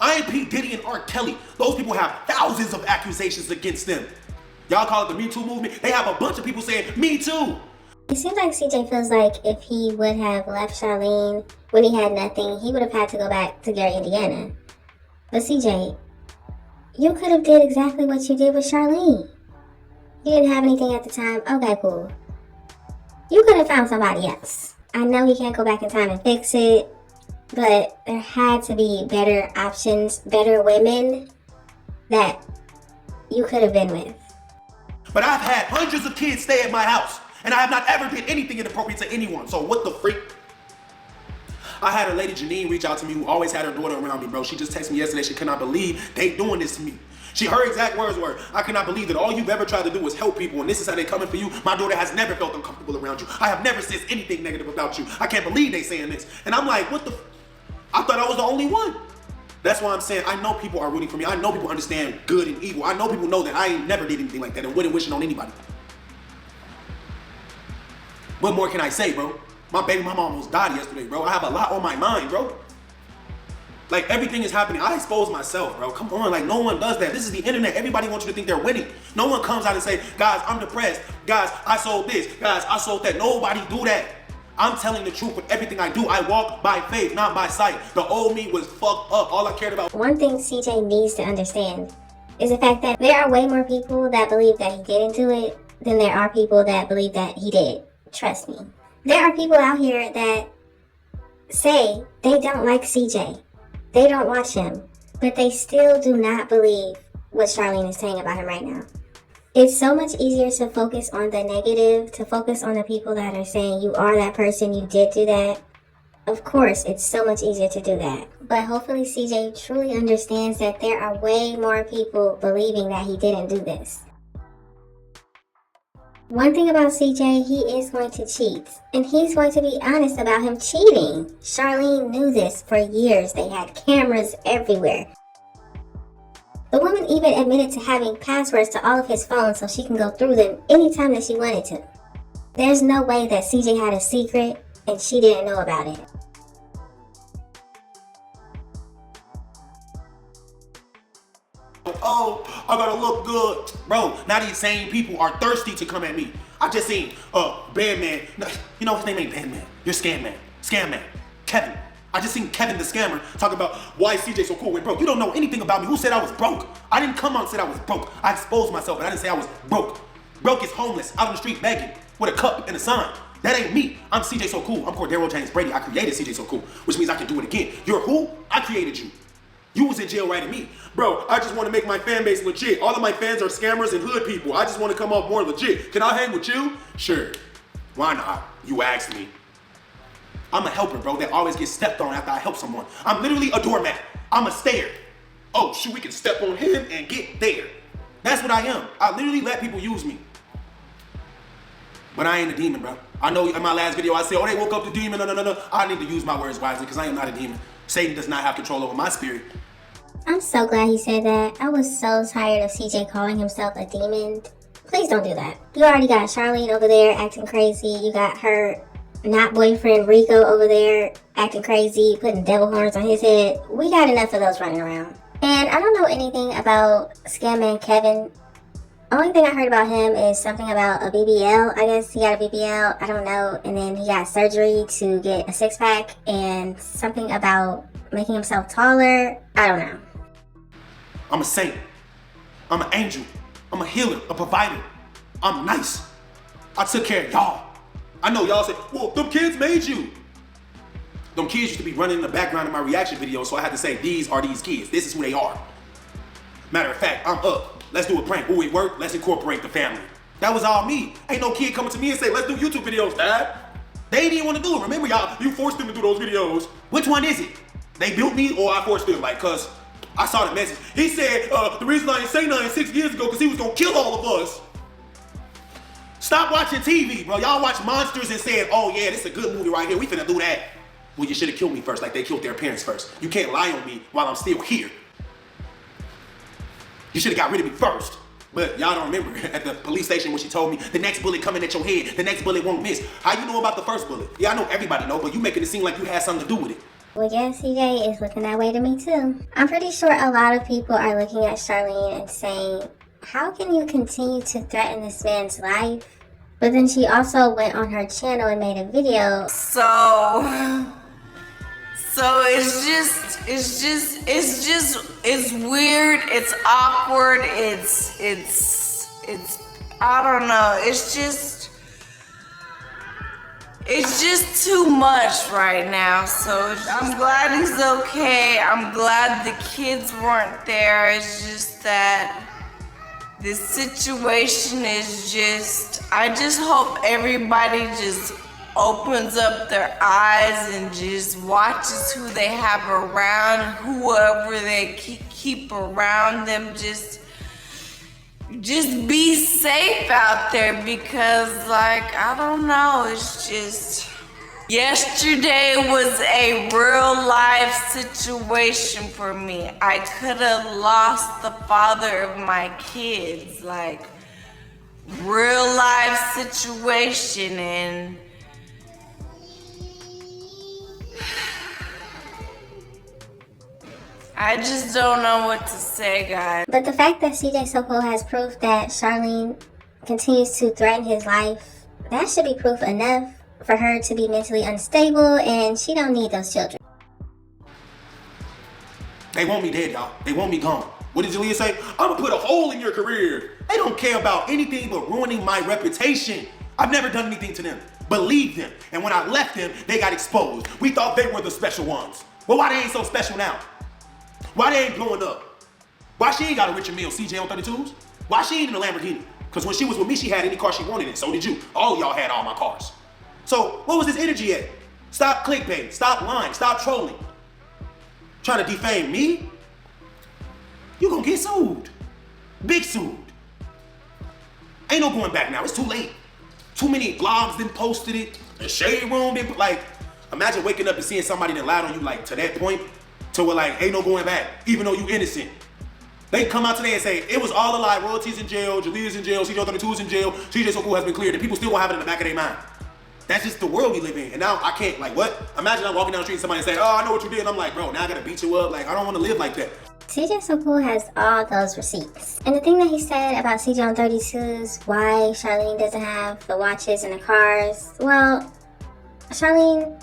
I ain't P. Diddy and R. Kelly. Those people have thousands of accusations against them. Y'all call it the Me Too movement. They have a bunch of people saying, Me Too. It seems like CJ feels like if he would have left Charlene when he had nothing, he would have had to go back to Gary, Indiana. But CJ, you could have did exactly what you did with Charlene. You didn't have anything at the time. Okay, cool. You could have found somebody else. I know he can't go back in time and fix it, but there had to be better options, better women that you could have been with. But I've had hundreds of kids stay at my house, and I have not ever did anything inappropriate to anyone. So what the freak? I had a lady, Janine, reach out to me who always had her daughter around me, bro. She just texted me yesterday. She could not believe they doing this to me. Her exact words were, I cannot believe that all you've ever tried to do is help people, and this is how they coming for you. My daughter has never felt uncomfortable around you. I have never said anything negative about you. I can't believe they saying this. And I'm like, what the I thought I was the only one. That's why I'm saying I know people are rooting for me. I know people understand good and evil. I know people know that I ain't never did anything like that and wouldn't wish it on anybody. What more can I say, bro? My baby mama almost died yesterday, bro. I have a lot on my mind, bro. Like, everything is happening. I expose myself, bro. Come on, like, no one does that. This is the internet. Everybody wants you to think they're winning. No one comes out and say, guys, I'm depressed. Guys, I sold this. Guys, I sold that. Nobody do that. I'm telling the truth with everything I do. I walk by faith, not by sight. The old me was fucked up. All I cared about. One thing CJ needs to understand is the fact that there are way more people that believe that he didn't do it than there are people that believe that he did. Trust me. There are people out here that say they don't like CJ. They don't watch him. but they still do not believe what Charlene is saying about him right now. It's so much easier to focus on the negative, to focus on the people that are saying you are that person, you did do that. Of course, it's so much easier to do that. But hopefully CJ truly understands that there are way more people believing that he didn't do this. One thing about CJ, he is going to cheat. And he's going to be honest about him cheating. Charlene knew this for years. They had cameras everywhere. The woman even admitted to having passwords to all of his phones so she can go through them anytime that she wanted to. There's no way that CJ had a secret and she didn't know about it. Oh, I gotta look good. Bro, now these same people are thirsty to come at me. I just seen Bandman. You know his name ain't Bandman. You're Scam Man. Scam Man. Kevin. I just seen Kevin the scammer talk about why is CJ so cool. Wait, bro, you don't know anything about me. Who said I was broke? I didn't come out and said I was broke. I exposed myself, but I didn't say I was broke. Broke is homeless, out on the street begging, with a cup and a sign. That ain't me. I'm CJ So Cool. I'm Cordero James Brady. I created CJ So Cool, which means I can do it again. You're who? I created you. You was in jail writing me. Bro, I just want to make my fan base legit. All of my fans are scammers and hood people. I just want to come off more legit. Can I hang with you? Sure. Why not? You asked me. I'm a helper, bro, that always gets stepped on after I help someone. I'm literally a doormat. I'm a stayer. Oh, shoot, we can step on him and get there. That's what I am. I literally let people use me. But I ain't a demon, bro. I know in my last video I said, oh, they woke up the demon. No. I need to use my words wisely because I am not a demon. Satan does not have control over my spirit. I'm so glad he said that. I was so tired of CJ calling himself a demon. Please don't do that. You already got Charlene over there acting crazy. You got her not boyfriend Rico over there acting crazy, putting devil horns on his head. We got enough of those running around. And I don't know anything about Scam Man Kevin. Only thing I heard about him is something about a BBL. I guess he got a BBL. I don't know. And then he got surgery to get a six-pack and something about making himself taller. I don't know. I'm a saint. I'm an angel. I'm a healer, a provider. I'm nice. I took care of y'all. I know y'all say, well, them kids made you. Them kids used to be running in the background of my reaction videos, so I had to say, these are these kids. This is who they are. Matter of fact, I'm up. Let's do a prank. Ooh, it worked. Let's incorporate the family. That was all me. Ain't no kid coming to me and say, let's do YouTube videos, Dad. They didn't want to do it. Remember, y'all, you forced them to do those videos. Which one is it? They built me or I forced them? Like, cause I saw the message. He said, the reason I didn't say nothing 6 years ago, cause he was gonna kill all of us. Stop watching TV, bro. Y'all watch Monsters and said, oh yeah, this is a good movie right here. We finna do that. Well, you should have killed me first like they killed their parents first. You can't lie on me while I'm still here. You should have got rid of me first. But y'all don't remember at the police station when she told me the next bullet coming at your head, the next bullet won't miss. How you know about the first bullet? Yeah, I know everybody know, but you making it seem like you had something to do with it. Well, yeah, CJ is looking that way to me too. I'm pretty sure a lot of people are looking at Charlene and saying, how can you continue to threaten this man's life? But then she also went on her channel and made a video. So it's weird, it's awkward, it's I don't know, it's just too much right now. So I'm glad he's okay. I'm glad the kids weren't there. It's just that this situation is just, I just hope everybody just opens up their eyes and just watches who they have around, whoever they keep around them. Just be safe out there because, like, I don't know, it's just, yesterday was a real life situation for me. I could have lost the father of my kids, like, real life situation, and I just don't know what to say, guys. But the fact that CJ So Cool has proof that Charlene continues to threaten his life, that should be proof enough for her to be mentally unstable, and she don't need those children. They want me dead, y'all. They want me gone. What did Jalea say? I'm gonna put a hole in your career. They don't care about anything but ruining my reputation. I've never done anything to them. Believe them. And when I left them, they got exposed. We thought they were the special ones. Well, why they ain't so special now? Why they ain't blowing up? Why she ain't got a Richard Mille CJ on 32s? Why she ain't in a Lamborghini? Because when she was with me, she had any car she wanted and so did you. All y'all had all my cars. So what was this energy at? Stop clickbaiting, stop lying, stop trolling. Trying to defame me? You gonna get sued. Big sued. Ain't no going back now, it's too late. Too many blogs then posted it, the shade room then, like, imagine waking up and seeing somebody that lied on you like to that point, to where like, ain't no going back, even though you innocent. They come out today and say, it was all a lie, Royalty's in jail, Jaleeda's in jail, CJ32's in jail, CJ So Cool has been cleared, and people still won't have it in the back of their mind. That's just the world we live in, and now I can't, like what? Imagine I'm walking down the street and somebody say, oh, I know what you did, and I'm like, bro, now I gotta beat you up, like, I don't wanna live like that. CJ So Cool has all those receipts. And the thing that he said about CJ on 32s, why Charlene doesn't have the watches and the cars, well, Charlene,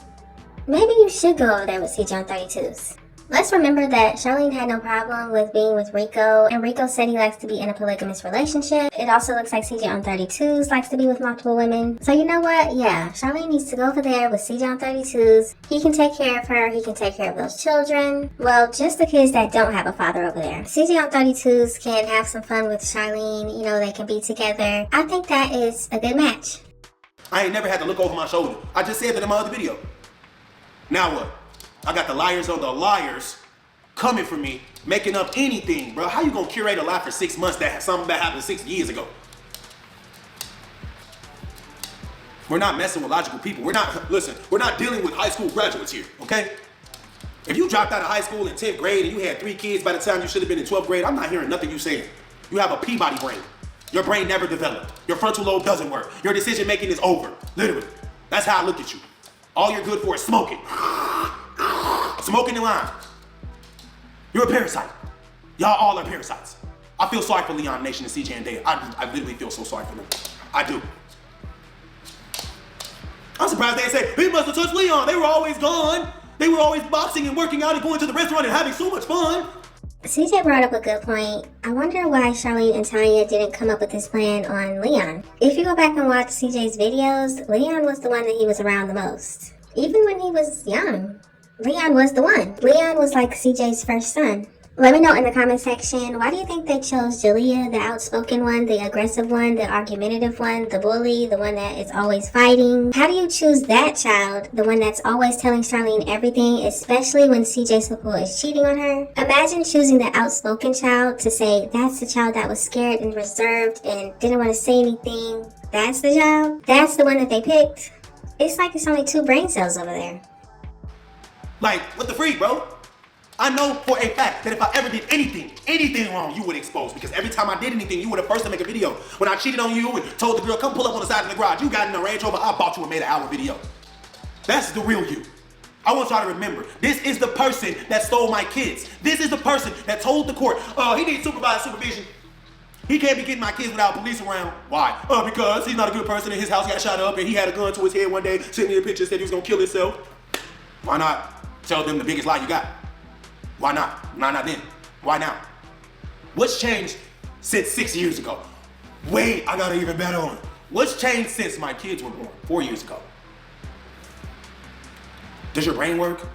maybe you should go over there with CJ on 32s. Let's remember that Charlene had no problem with being with Rico, and Rico said he likes to be in a polygamous relationship. It also looks like CJ on 32s likes to be with multiple women. So you know what? Yeah, Charlene needs to go over there with CJ on 32s. He can take care of her, he can take care of those children. Well, just the kids that don't have a father over there. CJ on 32s can have some fun with Charlene, you know, they can be together. I think that is a good match. I ain't never had to look over my shoulder. I just said that in my other video. Now what? I got the liars on the liars coming for me, making up anything, bro. How you gonna curate a lie for 6 months that something that happened 6 years ago? We're not messing with logical people. We're not dealing with high school graduates here, okay? If you dropped out of high school in 10th grade and you had 3 kids by the time you should have been in 12th grade, I'm not hearing nothing you saying. You have a Peabody brain. Your brain never developed. Your frontal lobe doesn't work. Your decision making is over, literally. That's how I look at you. All you're good for is smoking. Smoking and lying. You're a parasite. Y'all all are parasites. I feel sorry for Leon Nation and CJ and Daya. I literally feel so sorry for them. I do. I'm surprised they say, he must have touched Leon. They were always gone. They were always boxing and working out and going to the restaurant and having so much fun. CJ brought up a good point. I wonder why Charlene and Tanya didn't come up with this plan on Leon. If you go back and watch CJ's videos, Leon was the one that he was around the most. Even when he was young, Leon was the one. Leon was like CJ's first son. Let me know in the comment section, why do you think they chose Jalea, the outspoken one, the aggressive one, the argumentative one, the bully, the one that is always fighting? How do you choose that child, the one that's always telling Charlene everything, especially when CJ So Cool is cheating on her? Imagine choosing the outspoken child to say that's the child that was scared and reserved and didn't want to say anything. That's the child? That's the one that they picked? It's like it's only 2 brain cells over there. Like, what the freak, bro? I know for a fact that if I ever did anything wrong, you would expose. Because every time I did anything, you were the first to make a video. When I cheated on you and told the girl, come pull up on the side of the garage, you got in a Range Rover, I bought you and made an hour video. That's the real you. I want y'all to remember, this is the person that stole my kids. This is the person that told the court, he needs supervised supervision. He can't be getting my kids without police around. Why? Because he's not a good person and his house got shot up and he had a gun to his head one day, sitting in a picture, said he was gonna kill himself. Why not tell them the biggest lie you got? Why not? Why not then? Why now? What's changed since 6 years ago? Wait, I got an even better one. What's changed since my kids were born 4 years ago? Does your brain work?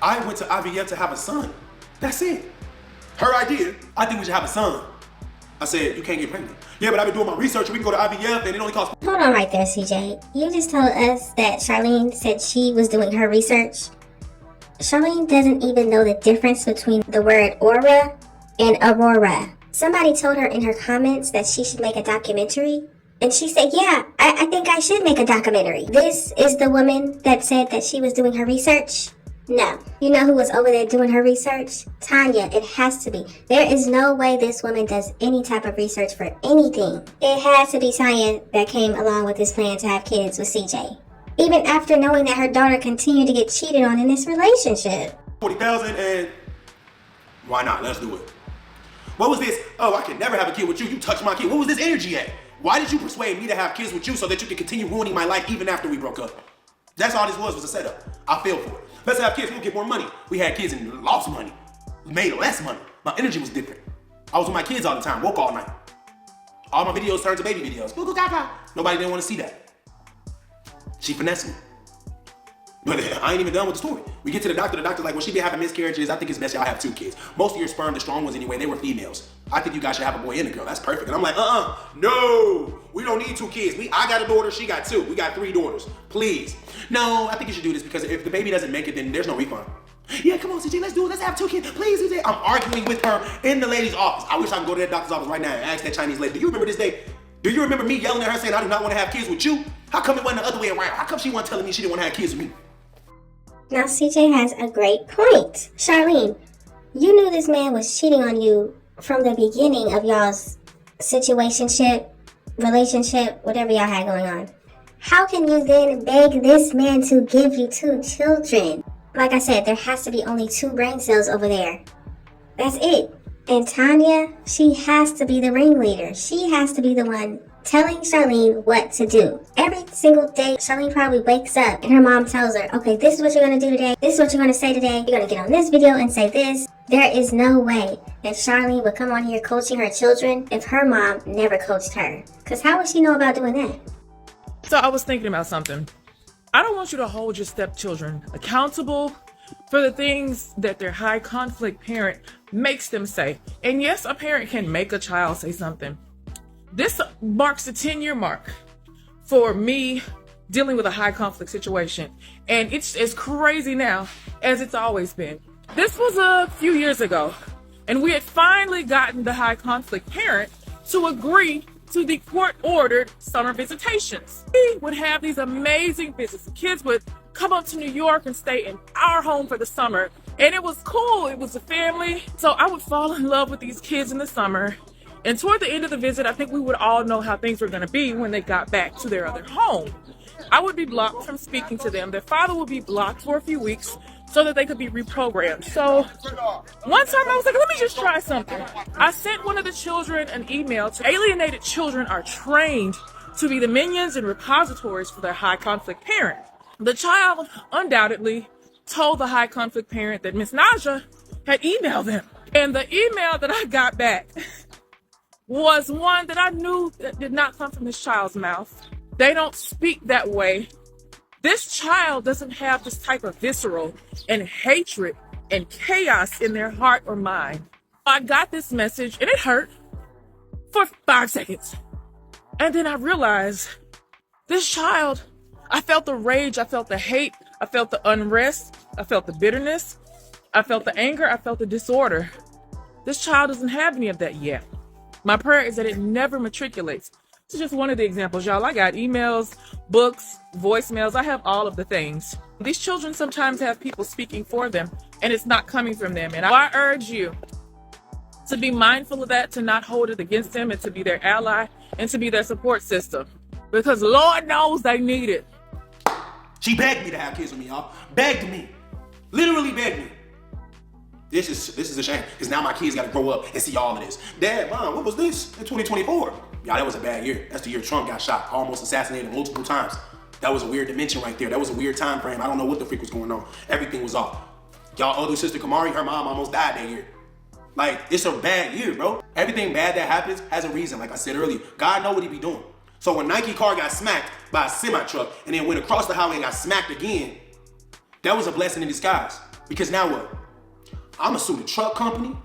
I went to IVF to have a son. That's it. Her idea, I think we should have a son. I said, you can't get pregnant. Yeah, but I've been doing my research. We can go to IVF and it only costs... Hold on right there, CJ. You just told us that Charlene said she was doing her research. Charlene doesn't even know the difference between the word aura and aurora. Somebody told her in her comments that she should make a documentary. And she said, yeah, I think I should make a documentary. This is the woman that said that she was doing her research? No. You know who was over there doing her research? Tanya. It has to be. There is no way this woman does any type of research for anything. It has to be Tanya that came along with this plan to have kids with CJ. Even after knowing that her daughter continued to get cheated on in this relationship. 40,000 and why not? Let's do it. What was this? Oh, I can never have a kid with you. You touched my kid. What was this energy at? Why did you persuade me to have kids with you so that you could continue ruining my life even after we broke up? That's all this was a setup. I fell for it. Let's have kids, we'll get more money. We had kids and lost money. We made less money. My energy was different. I was with my kids all the time, woke all night. All my videos turned to baby videos. Nobody didn't want to see that. She finessed me. But I ain't even done with the story. We get to the doctor's like, well, she been having miscarriages. I think it's best y'all have 2 kids. Most of your sperm, the strong ones anyway, they were females. I think you guys should have a boy and a girl. That's perfect. And I'm like, no, we don't need 2 kids. I got a daughter, she got 2. We got 3 daughters. Please. No, I think you should do this because if the baby doesn't make it, then there's no refund. Yeah, come on, CJ, let's do it. Let's have 2 kids. Please, CJ. I'm arguing with her in the lady's office. I wish I could go to that doctor's office right now and ask that Chinese lady, do you remember this day? Do you remember me yelling at her saying I do not want to have kids with you? How come it wasn't the other way around? How come she wasn't telling me she didn't want to have kids with me? Now, CJ has a great point. Charlene, you knew this man was cheating on you from the beginning of y'all's situationship, relationship, whatever y'all had going on. How can you then beg this man to give you 2 children? Like I said, there has to be only 2 brain cells over there. That's it. And Tanya, she has to be the ringleader. She has to be the one telling Charlene what to do. Every single day, Charlene probably wakes up and her mom tells her, okay, this is what you're going to do today. This is what you're going to say today. You're going to get on this video and say this. There is no way that Charlene would come on here coaching her children if her mom never coached her. Because how would she know about doing that? So I was thinking about something. I don't want you to hold your stepchildren accountable for the things that their high conflict parent makes them say. And yes, a parent can make a child say something. This marks the 10-year mark for me dealing with a high conflict situation. And it's as crazy now as it's always been. This was a few years ago, and we had finally gotten the high conflict parent to agree to the court-ordered summer visitations. We would have these amazing visits. The kids would come up to New York and stay in our home for the summer. And it was cool. It was a family. So I would fall in love with these kids in the summer. And toward the end of the visit, I think we would all know how things were going to be when they got back to their other home. I would be blocked from speaking to them. Their father would be blocked for a few weeks so that they could be reprogrammed. So one time I was like, let me just try something. I sent one of the children an email. Alienated children are trained to be the minions and repositories for their high conflict parent. The child undoubtedly told the high conflict parent that Miss Naja had emailed them. And the email that I got back was one that I knew that did not come from this child's mouth. They don't speak that way. This child doesn't have this type of visceral and hatred and chaos in their heart or mind. I got this message and it hurt for 5 seconds. And then I realized this child, I felt the rage, I felt the hate, I felt the unrest, I felt the bitterness, I felt the anger, I felt the disorder. This child doesn't have any of that yet. My prayer is that it never matriculates. This is just one of the examples, y'all. I got emails, books, voicemails. I have all of the things. These children sometimes have people speaking for them, and it's not coming from them. And I urge you to be mindful of that, to not hold it against them, and to be their ally, and to be their support system. Because Lord knows they need it. She begged me to have kids with me, y'all. Begged me. Literally begged me. This is a shame, because now my kids got to grow up and see all of this. Dad, Mom, what was this in 2024? Y'all, that was a bad year. That's the year Trump got shot, almost assassinated multiple times. That was a weird dimension right there. That was a weird time frame. I don't know what the freak was going on. Everything was off. Y'all older sister Kamari, her mom almost died that year. Like, it's a bad year, bro. Everything bad that happens has a reason, like I said earlier. God know what he be doing. So when Nike car got smacked by a semi-truck and then went across the highway and got smacked again, that was a blessing in disguise. Because now what? I'ma sue the truck company.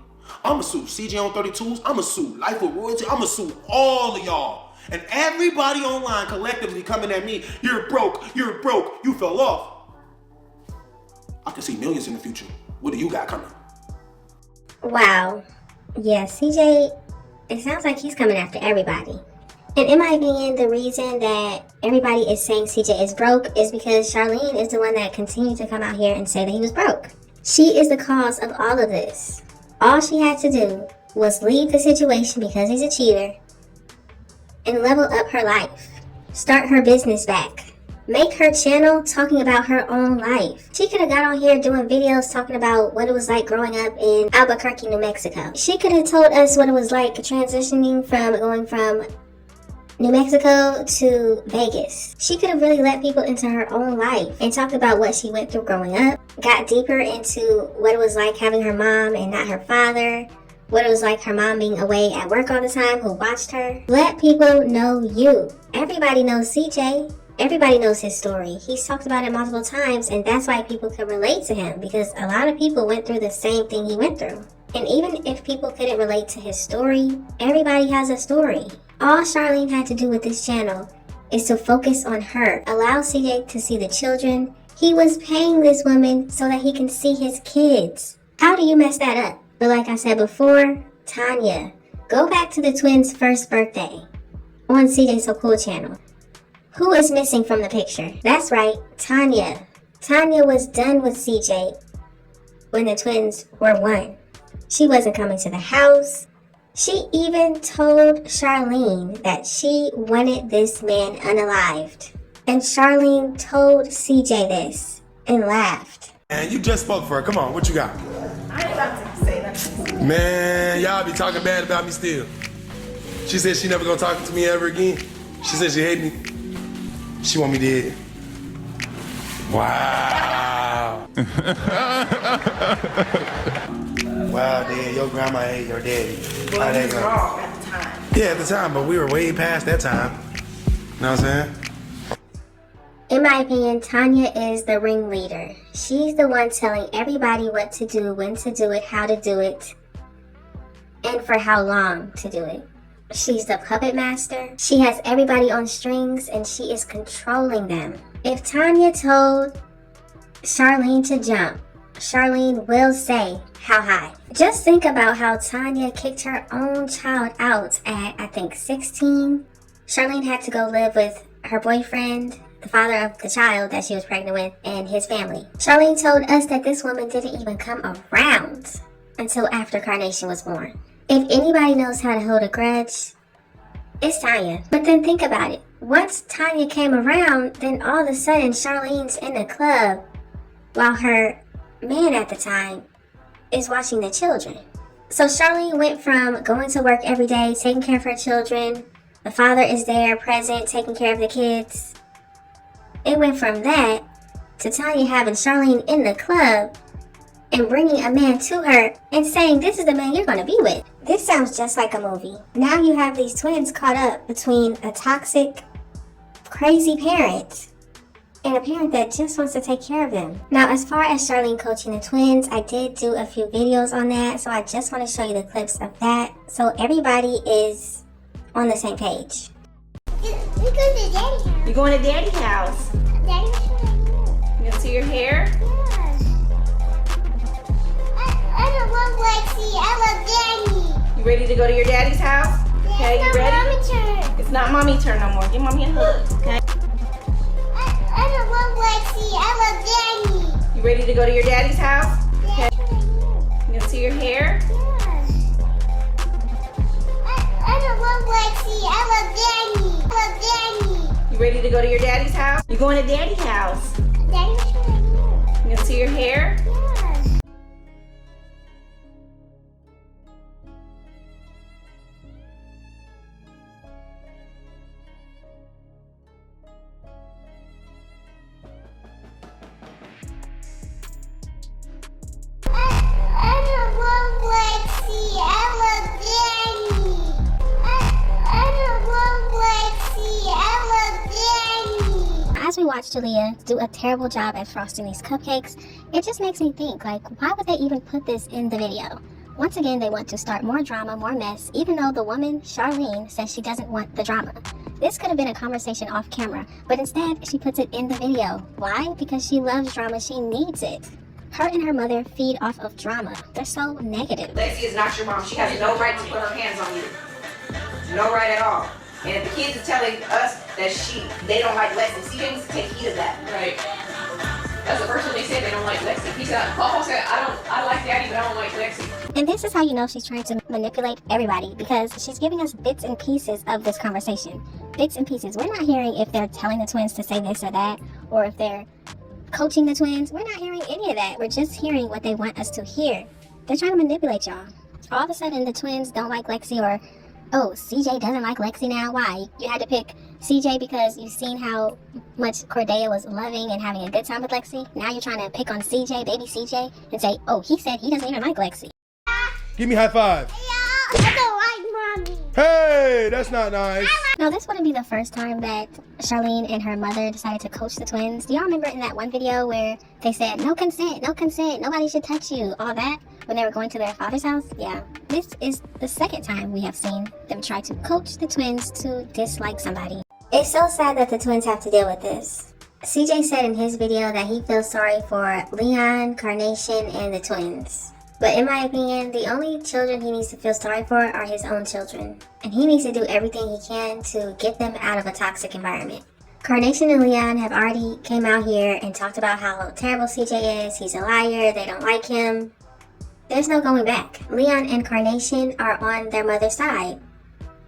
I'ma sue CJ on 32s. I'ma sue Life with Royalty. I'ma sue all of y'all. And everybody online collectively coming at me, you're broke, you fell off. I can see millions in the future. What do you got coming? Wow. Yeah, CJ, it sounds like he's coming after everybody. And in my opinion, the reason that everybody is saying CJ is broke is because Charlene is the one that continued to come out here and say that he was broke. She is the cause of all of this. All she had to do was leave the situation because he's a cheater and level up her life. Start her business back. Make her channel talking about her own life. She could have got on here doing videos talking about what it was like growing up in Albuquerque, New Mexico. She could have told us what it was like transitioning from going from New Mexico to Vegas. She could have really let people into her own life and talked about what she went through growing up, got deeper into what it was like having her mom and not her father, what it was like her mom being away at work all the time who watched her. Let people know you. Everybody knows CJ. Everybody knows his story. He's talked about it multiple times, and that's why people can relate to him, because a lot of people went through the same thing he went through. And even if people couldn't relate to his story, everybody has a story. All Charlene had to do with this channel is to focus on her, allow CJ to see the children. He was paying this woman so that he can see his kids. How do you mess that up? But like I said before, Tanya, go back to the twins' first birthday on CJ So Cool channel. Who is missing from the picture? That's right, Tanya. Tanya was done with CJ when the twins were 1. She wasn't coming to the house. She even told Charlene that she wanted this man unalived. And Charlene told CJ this and laughed. Man, you just spoke for her. Come on, what you got? I ain't about to say nothing. Man, y'all be talking bad about me still. She said she never gonna talk to me ever again. She said she hate me. She want me dead. Wow. Wow, Dad, your grandma hate your daddy. Well, he was wrong at the time. Yeah, at the time, but we were way past that time. You know what I'm saying? In my opinion, Tanya is the ringleader. She's the one telling everybody what to do, when to do it, how to do it, and for how long to do it. She's the puppet master. She has everybody on strings and she is controlling them. If Tanya told Charlene to jump, Charlene will say how high. Just think about how Tanya kicked her own child out at, I think, 16. Charlene had to go live with her boyfriend, the father of the child that she was pregnant with, and his family. Charlene told us that this woman didn't even come around until after Carnation was born. If anybody knows how to hold a grudge, it's Tanya. But then think about it. Once Tanya came around, then all of a sudden Charlene's in the club while her man at the time is watching the children. So Charlene went from going to work every day, taking care of her children. The father is there, present, taking care of the kids. It went from that to Tanya having Charlene in the club and bringing a man to her and saying, this is the man you're going to be with. This sounds just like a movie. Now you have these twins caught up between a toxic, crazy parent and a parent that just wants to take care of them. Now, as far as Charlene coaching the twins, I did do a few videos on that, so I just want to show you the clips of that so everybody is on the same page. We go to Daddy's house. You going to Daddy's house? Daddy's house. You gonna see your hair? I don't want Lexi. I love Daddy. You ready to go to your daddy's house? Okay, you ready? Mommy's turn. It's not mommy turn no more. Give mommy a hug, okay? I don't want Lexi. I love Daddy. You ready to go to your daddy's house? Okay. You gonna see your hair? I don't want Lexi. I love Daddy. I love Daddy. You ready to go to your daddy's house? You going to daddy's house? Daddy's turn. You gonna see your hair? As we watch Julia do a terrible job at frosting these cupcakes, it just makes me think, like, why would they even put this in the video? Once again, they want to start more drama, more mess, even though the woman, Charlene, says she doesn't want the drama. This could have been a conversation off camera, but instead, she puts it in the video. Why? Because she loves drama, she needs it. Her and her mother feed off of drama. They're so negative. Lexi is not your mom. She has no right to put her hands on you. No right at all. And if the kids are telling us that they don't like Lexi, CJ needs to take heed of that. Right. That's the first one they said, they don't like Lexi. He said, Paul said, I like Daddy, but I don't like Lexi. And this is how you know she's trying to manipulate everybody, because she's giving us bits and pieces of this conversation. Bits and pieces. We're not hearing if they're telling the twins to say this or that, or if they're coaching the twins. We're not hearing any of that. We're just hearing what they want us to hear. They're trying to manipulate y'all. All of a sudden, the twins don't like Lexi, or, oh, CJ doesn't like Lexi now. Why? You had to pick CJ because you've seen how much Cordelia was loving and having a good time with Lexi. Now you're trying to pick on CJ, baby CJ, and say, oh, he said he doesn't even like Lexi. Give me high five. Yeah, I don't like mommy. Hey, that's not nice. I Now, this wouldn't be the first time that Charlene and her mother decided to coach the twins. Do y'all remember in that one video where they said, no consent, nobody should touch you, all that, when they were going to their father's house? Yeah, this is the second time we have seen them try to coach the twins to dislike somebody. It's so sad that the twins have to deal with this. CJ said in his video that he feels sorry for Leon, Carnation, and the twins. But in my opinion, the only children he needs to feel sorry for are his own children. And he needs to do everything he can to get them out of a toxic environment. Carnation and Leon have already came out here and talked about how terrible CJ is. He's a liar, they don't like him. There's no going back. Leon and Carnation are on their mother's side.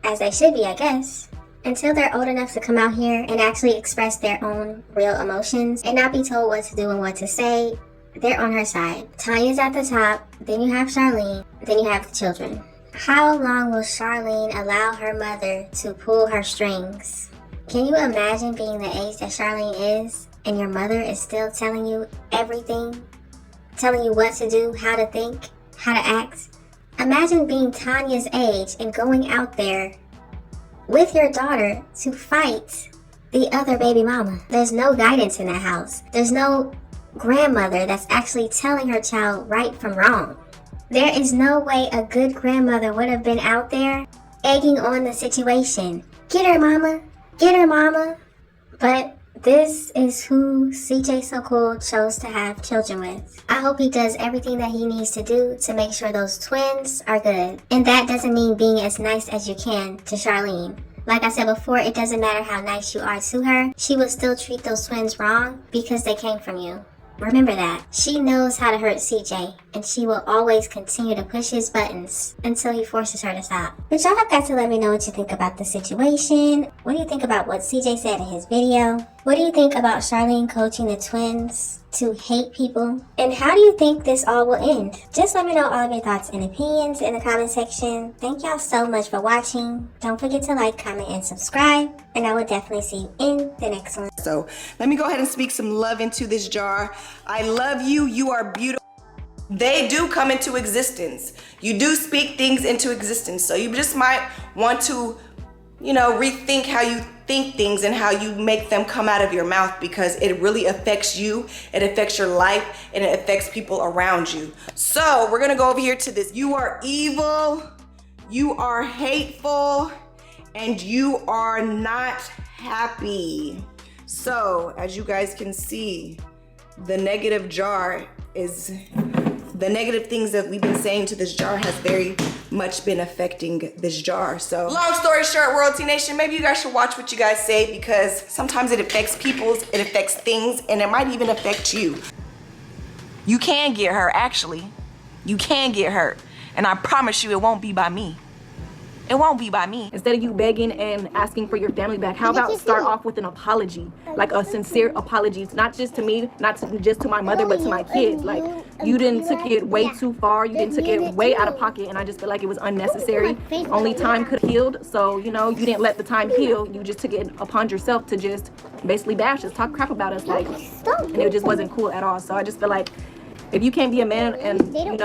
As they should be, I guess. Until they're old enough to come out here and actually express their own real emotions and not be told what to do and what to say, they're on her side. Tanya's at the top, then you have Charlene, then you have the children. How long will Charlene allow her mother to pull her strings? Can you imagine being the age that Charlene is and your mother is still telling you everything? Telling you what to do, how to think, how to act? Imagine being Tanya's age and going out there with your daughter to fight the other baby mama. There's no guidance in that house. There's no grandmother that's actually telling her child right from wrong. There is no way a good grandmother would have been out there egging on the situation. Get her mama, get her mama. But this is who CJ So Cool chose to have children with. I hope he does everything that he needs to do to make sure those twins are good. And that doesn't mean being as nice as you can to Charlene. Like I said before, it doesn't matter how nice you are to her. She will still treat those twins wrong because they came from you. Remember that. She knows how to hurt CJ, and she will always continue to push his buttons until he forces her to stop. But y'all have got to let me know what you think about the situation. What do you think about what CJ said in his video? What do you think about Charlene coaching the twins to hate people? And how do you think this all will end? Just let me know all of your thoughts and opinions in the comment section. Thank y'all so much for watching. Don't forget to like, comment, and subscribe. And I will definitely see you in the next one. So let me go ahead and speak some love into this jar. I love you. You are beautiful. They do come into existence. You do speak things into existence. So you just might want to, rethink how you think things and how you make them come out of your mouth, because it really affects you, it affects your life, and it affects people around you. So we're gonna go over here to this. You are evil, you are hateful, and you are not happy. So as you guys can see, the negative jar is, the negative things that we've been saying to this jar has very much been affecting this jar. So long story short, World Tea Nation, maybe you guys should watch what you guys say, because sometimes it affects people's, it affects things, and it might even affect you. You can get hurt, actually. You can get hurt. And I promise you it won't be by me. It won't be by me. Instead of you begging and asking for your family back, how about start off with an apology? Like a sincere apology, not just to me, not just to my mother, but to my kids. Like, you didn't took it way too far. You didn't took it way out of pocket, and I just feel like it was unnecessary. Only time could have healed, so, you didn't let the time heal. You just took it upon yourself to just basically bash us, talk crap about us, like, and it just wasn't cool at all. So I just feel like if you can't be a man and,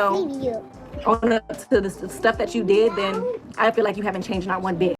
own up to the stuff that you did, then I feel like you haven't changed not one bit.